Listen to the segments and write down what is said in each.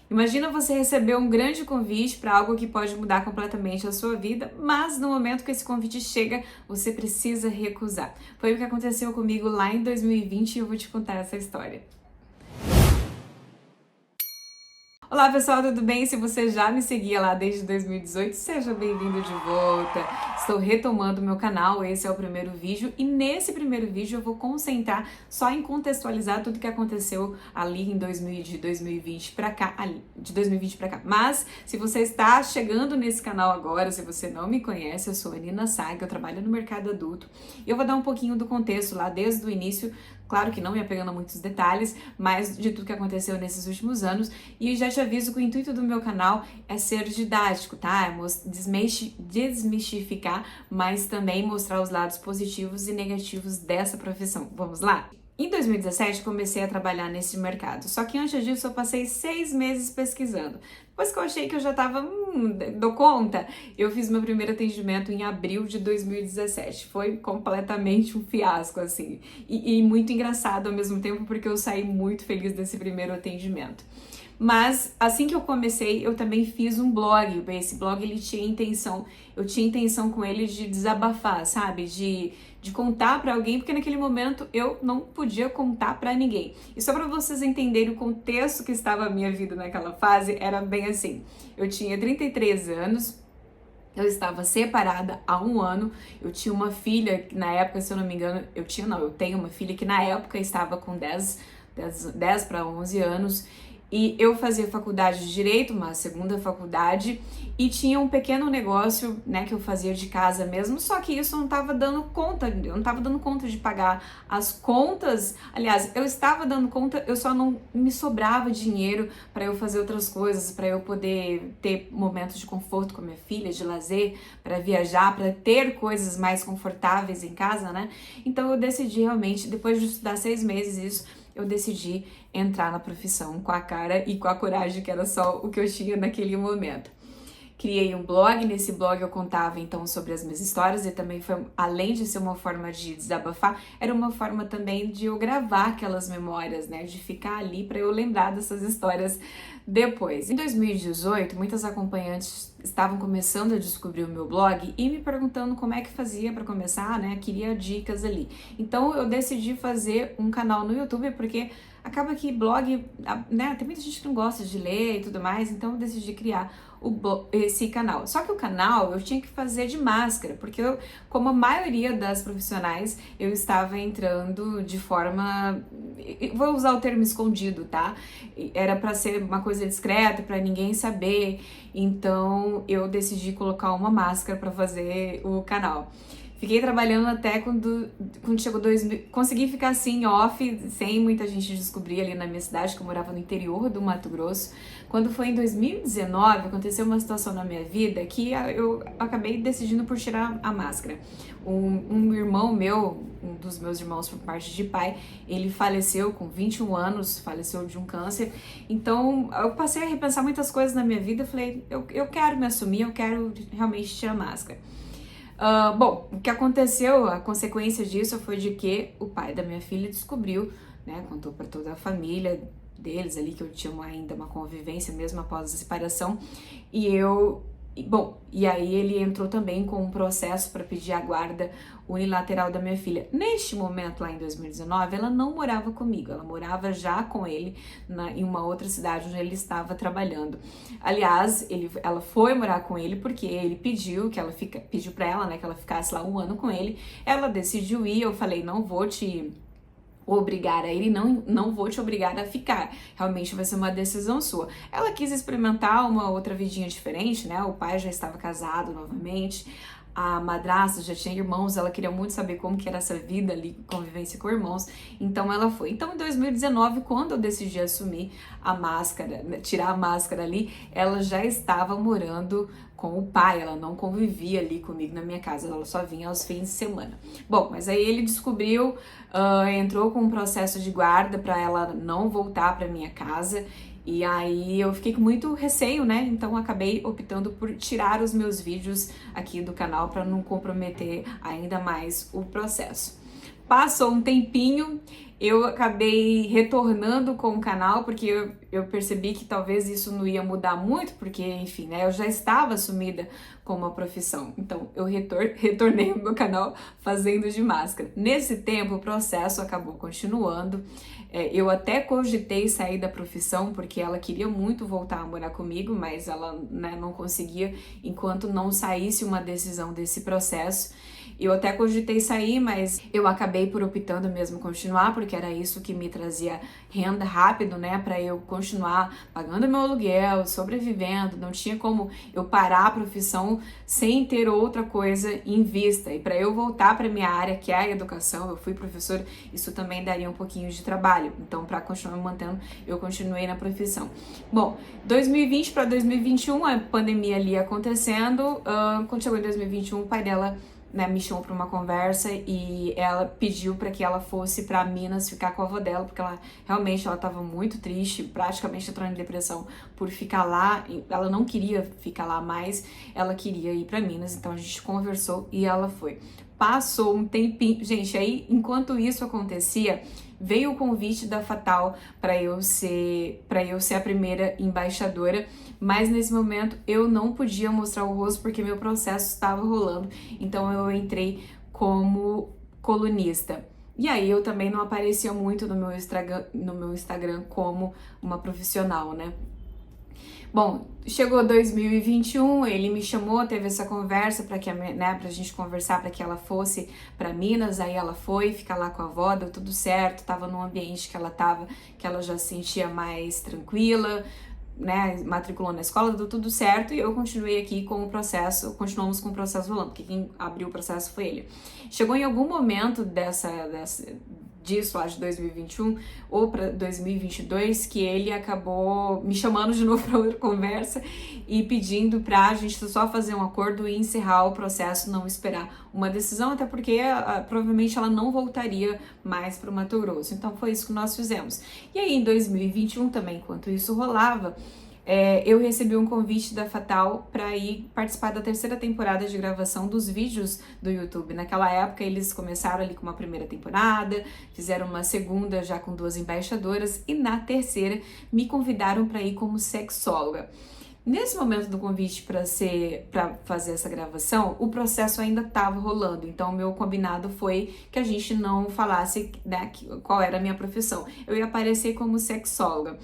Imagina você receber um grande convite para algo que pode mudar completamente a sua vida, mas no momento que esse convite chega, você precisa recusar. Foi o que aconteceu comigo lá em 2020 e eu vou te contar essa história. Olá pessoal, tudo bem? Se você já me seguia lá desde 2018, seja bem-vindo de volta. Estou retomando meu canal, esse é o primeiro vídeo e nesse primeiro vídeo eu vou concentrar só em contextualizar tudo que aconteceu ali em 2020 para cá, de 2020 para cá. Mas se você está chegando nesse canal agora, se você não me conhece, eu sou a Nina Saga, eu trabalho no mercado adulto e eu vou dar um pouquinho do contexto lá desde o início. Claro que não me apegando a muitos detalhes, mas de tudo que aconteceu nesses últimos anos. E já te aviso que o intuito do meu canal é ser didático, tá? É desmistificar, mas também mostrar os lados positivos e negativos dessa profissão. Vamos lá? Em 2017, comecei a trabalhar nesse mercado, só que antes disso eu passei 6 meses pesquisando. Depois que eu achei que eu já tava, dou conta, eu fiz meu primeiro atendimento em abril de 2017. Foi completamente um fiasco, assim, e muito engraçado ao mesmo tempo, porque eu saí muito feliz desse primeiro atendimento. Mas assim que eu comecei, eu também fiz um blog. Esse blog ele tinha intenção, eu tinha intenção com ele de desabafar, sabe? De contar para alguém, porque naquele momento eu não podia contar para ninguém. E só para vocês entenderem o contexto que estava a minha vida naquela fase, era bem assim. Eu tinha 33 anos, eu estava separada há 1 ano, eu tinha uma filha, que na época, se eu não me engano, eu tenho uma filha que na época estava com 10 para 11 anos, e eu fazia faculdade de Direito, uma segunda faculdade, e tinha um pequeno negócio, né, que eu fazia de casa mesmo, só que isso não estava dando conta, eu não estava dando conta de pagar as contas. Aliás, eu estava dando conta, eu só não me sobrava dinheiro para eu fazer outras coisas, para eu poder ter momentos de conforto com a minha filha, de lazer, para viajar, para ter coisas mais confortáveis em casa, né? Então eu decidi realmente, depois de estudar 6 meses isso, eu decidi entrar na profissão com a cara e com a coragem que era só o que eu tinha naquele momento. Criei um blog, nesse blog eu contava então sobre as minhas histórias e também foi, além de ser uma forma de desabafar, era uma forma também de eu gravar aquelas memórias, né, de ficar ali para eu lembrar dessas histórias depois. Em 2018, muitas acompanhantes estavam começando a descobrir o meu blog e me perguntando como é que fazia para começar, né, queria dicas ali. Então eu decidi fazer um canal no YouTube porque acaba que blog, né, tem muita gente que não gosta de ler e tudo mais, então eu decidi criar esse canal. Só que o canal eu tinha que fazer de máscara, porque eu, como a maioria das profissionais, eu estava entrando de forma, vou usar o termo escondido, tá? Era para ser uma coisa discreta, para ninguém saber, então eu decidi colocar uma máscara para fazer o canal. Fiquei trabalhando até quando chegou 2000, consegui ficar assim off, sem muita gente descobrir ali na minha cidade, que eu morava no interior do Mato Grosso. Quando foi em 2019, aconteceu uma situação na minha vida que eu acabei decidindo por tirar a máscara. Um irmão meu, um dos meus irmãos por parte de pai, ele faleceu com 21 anos, faleceu de um câncer. Então eu passei a repensar muitas coisas na minha vida, falei, eu quero me assumir, eu quero realmente tirar a máscara. Bom, o que aconteceu, a consequência disso foi de que o pai da minha filha descobriu, né, contou para toda a família deles ali que eu tinha ainda uma convivência mesmo após a separação, e aí ele entrou também com um processo para pedir a guarda unilateral da minha filha. Neste momento, lá em 2019, ela não morava comigo, ela morava já com ele em uma outra cidade onde ele estava trabalhando. Aliás, ela foi morar com ele porque ele pediu para ela, né, que ela ficasse lá 1 ano com ele. Ela decidiu ir, eu falei, não vou te obrigar a ir e não vou te obrigar a ficar. Realmente vai ser uma decisão sua. Ela quis experimentar uma outra vidinha diferente, né? O pai já estava casado novamente, a madrasta já tinha irmãos, ela queria muito saber como que era essa vida ali, convivência com irmãos, então ela foi. Então em 2019, quando eu decidi assumir a máscara, tirar a máscara ali, ela já estava morando com o pai, ela não convivia ali comigo na minha casa, ela só vinha aos fins de semana. Bom, mas aí ele descobriu, entrou com um processo de guarda para ela não voltar para minha casa. E aí eu fiquei com muito receio, né? Então acabei optando por tirar os meus vídeos aqui do canal para não comprometer ainda mais o processo. Passou um tempinho, eu acabei retornando com o canal, porque eu percebi que talvez isso não ia mudar muito, porque, enfim, né, eu já estava assumida como uma profissão. Então, eu retornei ao meu canal fazendo de máscara. Nesse tempo, o processo acabou continuando. Eu até cogitei sair da profissão, porque ela queria muito voltar a morar comigo, mas ela, né, não conseguia enquanto não saísse uma decisão desse processo. Eu até cogitei sair, mas eu acabei por optando mesmo continuar, porque era isso que me trazia renda rápido, né, para eu continuar pagando meu aluguel, sobrevivendo. Não tinha como eu parar a profissão sem ter outra coisa em vista. E para eu voltar para minha área, que é a educação, eu fui professora, isso também daria um pouquinho de trabalho. Então, para continuar me mantendo, eu continuei na profissão. Bom, 2020 para 2021, a pandemia ali acontecendo. Quando chegou em 2021, o pai dela, né, me chamou para uma conversa e ela pediu para que ela fosse para Minas ficar com a avó dela, porque ela realmente estava muito triste, praticamente entrando em depressão por ficar lá. Ela não queria ficar lá mais, ela queria ir para Minas, então a gente conversou e ela foi. Passou um tempinho, gente, aí enquanto isso acontecia, veio o convite da Fatal para eu ser a primeira embaixadora, mas nesse momento eu não podia mostrar o rosto porque meu processo estava rolando, então eu entrei como colunista. E aí eu também não aparecia muito no meu Instagram como uma profissional, né? Bom, chegou 2021, ele me chamou, teve essa conversa pra gente conversar para que ela fosse para Minas. Aí ela foi ficar lá com a avó, deu tudo certo, tava num ambiente que ela já se sentia mais tranquila, né, matriculou na escola, deu tudo certo e eu continuei aqui com o processo, continuamos com o processo rolando, porque quem abriu o processo foi ele. Chegou em algum momento disso lá de 2021 ou para 2022 que ele acabou me chamando de novo para outra conversa e pedindo pra gente só fazer um acordo e encerrar o processo, não esperar uma decisão, até porque provavelmente ela não voltaria mais para o Mato Grosso. Então foi isso que nós fizemos. E aí em 2021 também, enquanto isso rolava, eu recebi um convite da Fatal para ir participar da terceira temporada de gravação dos vídeos do YouTube. Naquela época eles começaram ali com uma primeira temporada, fizeram uma segunda já com 2 embaixadoras e na terceira me convidaram para ir como sexóloga. Nesse momento do convite para fazer essa gravação, o processo ainda estava rolando, então o meu combinado foi que a gente não falasse, né, qual era a minha profissão. Eu ia aparecer como sexóloga.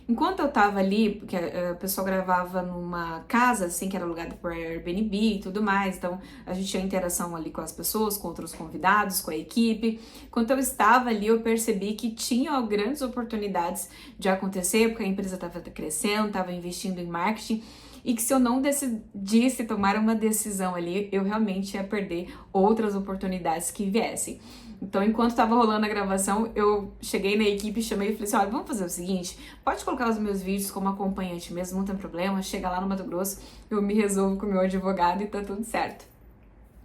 Enquanto eu tava ali, porque a pessoa gravava numa casa, assim, que era alugada por Airbnb e tudo mais, então a gente tinha interação ali com as pessoas, com outros convidados, com a equipe. Enquanto eu estava ali, eu percebi que tinha grandes oportunidades de acontecer, porque a empresa estava crescendo, estava investindo em marketing, e que se eu não decidisse tomar uma decisão ali, eu realmente ia perder outras oportunidades que viessem. Então, enquanto estava rolando a gravação, eu cheguei na equipe, chamei e falei assim, olha, vamos fazer o seguinte, pode colocar os meus vídeos como acompanhante mesmo, não tem problema, chega lá no Mato Grosso, eu me resolvo com o meu advogado e tá tudo certo.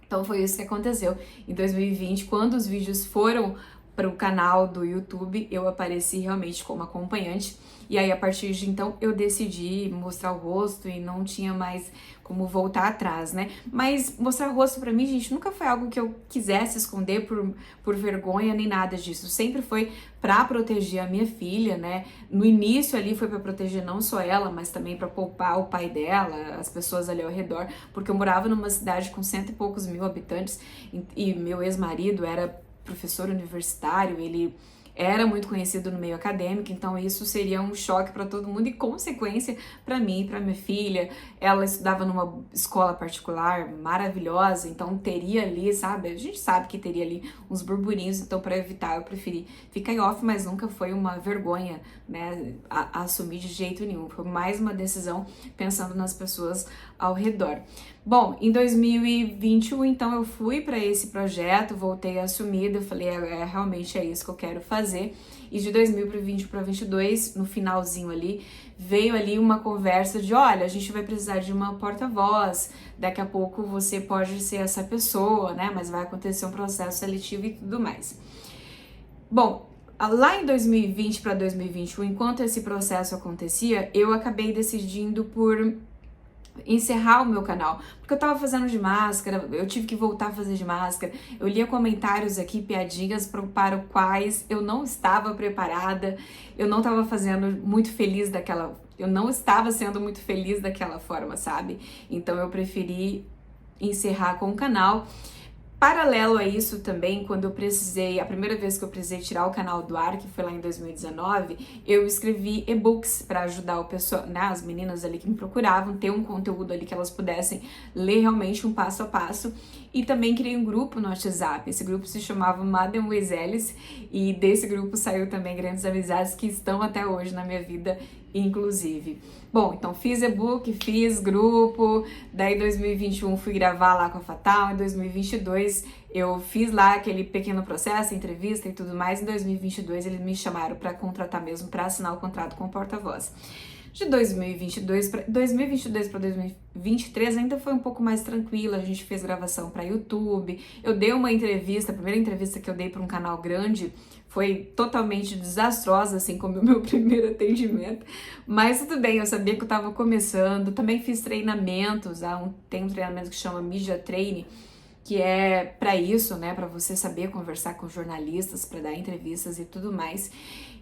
Então, foi isso que aconteceu em 2020, quando os vídeos foram para o canal do YouTube, eu apareci realmente como acompanhante. E aí, a partir de então, eu decidi mostrar o rosto e não tinha mais como voltar atrás, né? Mas mostrar o rosto pra mim, gente, nunca foi algo que eu quisesse esconder por vergonha nem nada disso. Sempre foi pra proteger a minha filha, né? No início ali foi pra proteger não só ela, mas também pra poupar o pai dela, as pessoas ali ao redor, porque eu morava numa cidade com 100 e poucos mil habitantes e meu ex-marido era professor universitário, ele era muito conhecido no meio acadêmico, então isso seria um choque para todo mundo e consequência para mim e para minha filha. Ela estudava numa escola particular maravilhosa, então teria ali, sabe? A gente sabe que teria ali uns burburinhos, então para evitar eu preferi ficar em off, mas nunca foi uma vergonha, né, a assumir de jeito nenhum. Foi mais uma decisão pensando nas pessoas ao redor. Bom, em 2021, então, eu fui para esse projeto, voltei assumida, eu falei, realmente é isso que eu quero fazer. E de 2020 para 2022, no finalzinho ali, veio ali uma conversa de, olha, a gente vai precisar de uma porta-voz, daqui a pouco você pode ser essa pessoa, né, mas vai acontecer um processo seletivo e tudo mais. Bom, lá em 2020 para 2021, enquanto esse processo acontecia, eu acabei decidindo por encerrar o meu canal, porque eu tava fazendo de máscara, eu tive que voltar a fazer de máscara, eu lia comentários aqui, piadinhas para os quais eu não estava preparada, eu não estava fazendo muito feliz eu não estava sendo muito feliz daquela forma, sabe? Então eu preferi encerrar com o canal. Paralelo a isso também, quando eu precisei, a primeira vez que eu precisei tirar o canal do ar, que foi lá em 2019, eu escrevi e-books para ajudar o pessoal, né, as meninas ali que me procuravam, ter um conteúdo ali que elas pudessem ler realmente um passo a passo. E também criei um grupo no WhatsApp. Esse grupo se chamava Madame Wezelis e desse grupo saiu também grandes amizades que estão até hoje na minha vida, inclusive. Bom, então fiz e-book, fiz grupo, daí em 2021 fui gravar lá com a Fatal, em 2022 eu fiz lá aquele pequeno processo, entrevista e tudo mais, em 2022 eles me chamaram para contratar mesmo, para assinar o contrato com o porta-voz. De 2022 para 2023 ainda foi um pouco mais tranquila, a gente fez gravação para YouTube, eu dei uma entrevista, a primeira entrevista que eu dei para um canal grande foi totalmente desastrosa, assim como o meu primeiro atendimento, mas tudo bem, eu sabia que eu estava começando, também fiz treinamentos, tem um treinamento que chama Media Training, que é para isso, né, para você saber conversar com jornalistas, para dar entrevistas e tudo mais.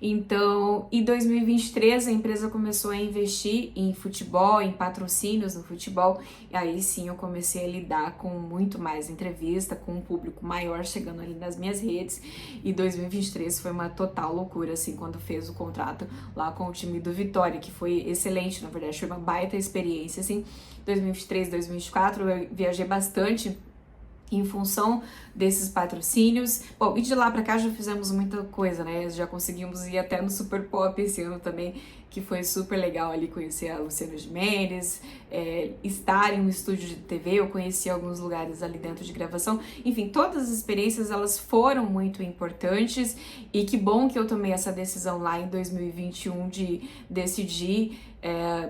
Então, em 2023 a empresa começou a investir em futebol, em patrocínios no futebol, e aí sim eu comecei a lidar com muito mais entrevista, com um público maior chegando ali nas minhas redes, e 2023 foi uma total loucura, assim, quando fez o contrato lá com o time do Vitória, que foi excelente, na verdade, foi uma baita experiência, assim. 2023, 2024 eu viajei bastante em função desses patrocínios. Bom, e de lá pra cá já fizemos muita coisa, né? Já conseguimos ir até no Super Pop esse ano também, que foi super legal ali conhecer a Luciana Gimenez, estar em um estúdio de TV, eu conheci alguns lugares ali dentro de gravação. Enfim, todas as experiências, elas foram muito importantes e que bom que eu tomei essa decisão lá em 2021 de decidir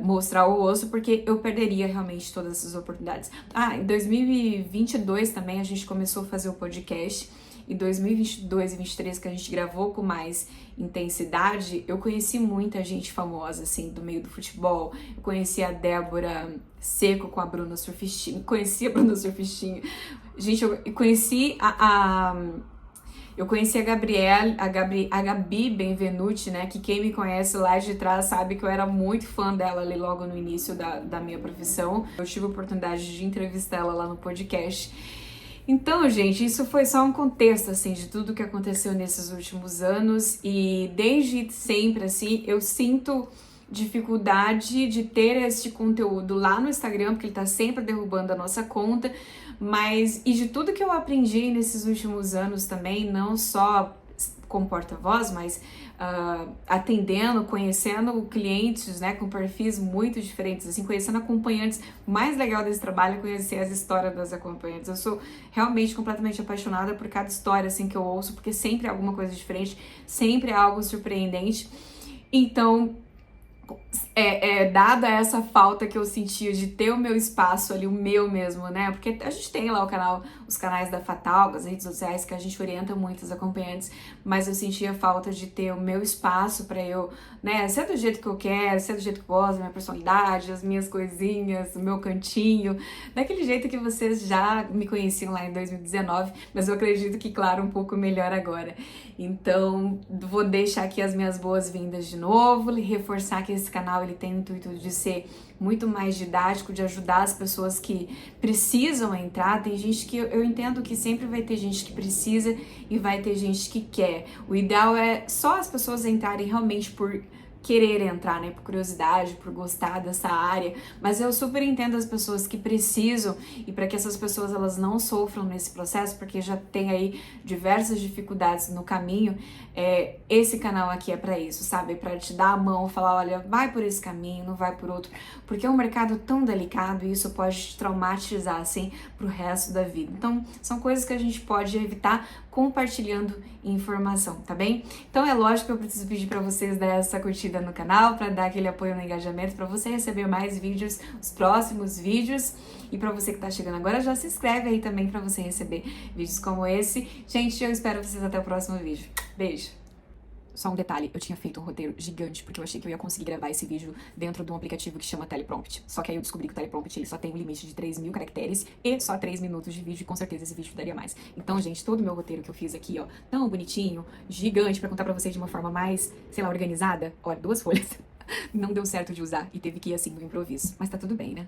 mostrar o osso, porque eu perderia realmente todas essas oportunidades. Em 2022 também a gente começou a fazer o podcast. Em 2022 e 2023, que a gente gravou com mais intensidade, eu conheci muita gente famosa, assim, do meio do futebol. Eu conheci a Débora Seco com a Bruna Surfistinha. Conheci a Bruna Surfistinha. Gente, eu conheci eu conheci a Gabi Benvenuti, né, que quem me conhece lá de trás sabe que eu era muito fã dela ali logo no início da minha profissão. Eu tive a oportunidade de entrevistá-la lá no podcast. Então, gente, isso foi só um contexto, assim, de tudo que aconteceu nesses últimos anos e desde sempre, assim, eu sinto dificuldade de ter esse conteúdo lá no Instagram, porque ele tá sempre derrubando a nossa conta, e de tudo que eu aprendi nesses últimos anos também, não só como porta-voz, mas atendendo, conhecendo clientes, né, com perfis muito diferentes, assim, conhecendo acompanhantes. O mais legal desse trabalho é conhecer as histórias das acompanhantes. Eu sou realmente completamente apaixonada por cada história, assim, que eu ouço, porque sempre é alguma coisa diferente, sempre é algo surpreendente. Então, dada essa falta que eu sentia de ter o meu espaço ali, o meu mesmo, né? Porque a gente tem lá os canais da Fatal, as redes sociais, que a gente orienta muito os acompanhantes, mas eu sentia falta de ter o meu espaço pra eu, né, ser do jeito que eu quero, ser do jeito que eu gosto, minha personalidade, as minhas coisinhas, o meu cantinho, daquele jeito que vocês já me conheciam lá em 2019, mas eu acredito que, claro, um pouco melhor agora. Então, vou deixar aqui as minhas boas-vindas de novo, reforçar que esse canal ele tem o intuito de ser muito mais didático, de ajudar as pessoas que precisam entrar. Tem gente que eu entendo que sempre vai ter gente que precisa e vai ter gente que quer. O ideal é só as pessoas entrarem realmente por querer entrar, né, por curiosidade, por gostar dessa área, mas eu super entendo as pessoas que precisam, e para que essas pessoas elas não sofram nesse processo, porque já tem aí diversas dificuldades no caminho, esse canal aqui é para isso, sabe, para te dar a mão, falar, olha, vai por esse caminho, não vai por outro, porque é um mercado tão delicado e isso pode te traumatizar, assim, pro resto da vida. Então, são coisas que a gente pode evitar compartilhando informação, tá bem? Então, é lógico que eu preciso pedir para vocês dar essa curtida no canal, para dar aquele apoio no engajamento, para você receber mais vídeos, os próximos vídeos, e para você que tá chegando agora, já se inscreve aí também para você receber vídeos como esse. Gente, eu espero vocês até o próximo vídeo. Beijo! Só um detalhe, eu tinha feito um roteiro gigante, porque eu achei que eu ia conseguir gravar esse vídeo dentro de um aplicativo que chama Teleprompt. Só que aí eu descobri que o Teleprompt ele só tem um limite de 3.000 caracteres e só 3 minutos de vídeo, e com certeza esse vídeo daria mais. Então, gente, todo o meu roteiro que eu fiz aqui, ó, tão bonitinho, gigante, pra contar pra vocês de uma forma mais, sei lá, organizada, ó, 2 folhas, não deu certo de usar e teve que ir assim no improviso. Mas tá tudo bem, né?